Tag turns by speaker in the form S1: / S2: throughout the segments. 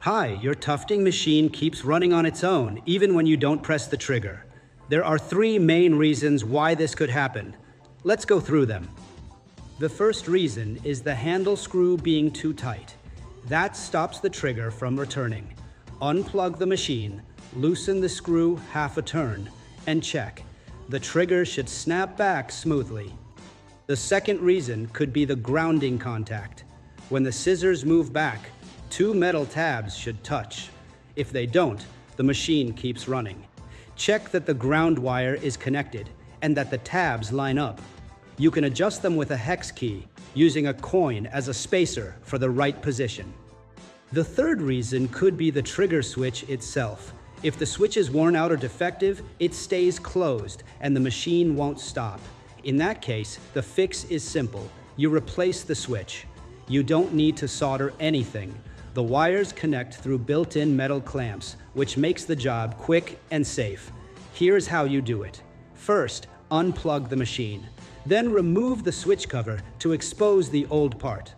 S1: Hi, your tufting machine keeps running on its own, even when you don't press the trigger. There are three main reasons why this could happen. Let's go through them. The first reason is the handle screw being too tight. That stops the trigger from returning. Unplug the machine, loosen the screw half a turn, and check. The trigger should snap back smoothly. The second reason could be the grounding contact. When the scissors move back, two metal tabs should touch. If they don't, the machine keeps running. Check that the ground wire is connected and that the tabs line up. You can adjust them with a hex key, using a coin as a spacer for the right position. The third reason could be the trigger switch itself. If the switch is worn out or defective, it stays closed and the machine won't stop. In that case, the fix is simple. You replace the switch. You don't need to solder anything. The wires connect through built-in metal clamps, which makes the job quick and safe. Here's how you do it. First, unplug the machine. Then remove the switch cover to expose the old part.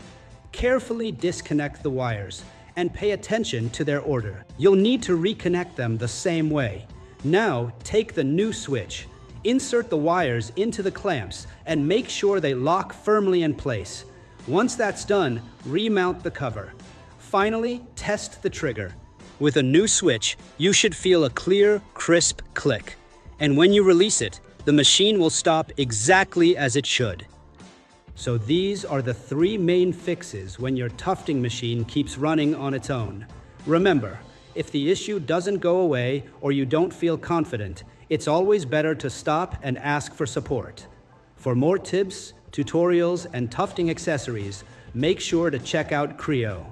S1: Carefully disconnect the wires and pay attention to their order. You'll need to reconnect them the same way. Now, take the new switch. Insert the wires into the clamps and make sure they lock firmly in place. Once that's done, remount the cover. Finally, test the trigger. With a new switch, you should feel a clear, crisp click. And when you release it, the machine will stop exactly as it should. So these are the three main fixes when your tufting machine keeps running on its own. Remember, if the issue doesn't go away or you don't feel confident, it's always better to stop and ask for support. For more tips, tutorials, and tufting accessories, make sure to check out Kreoho.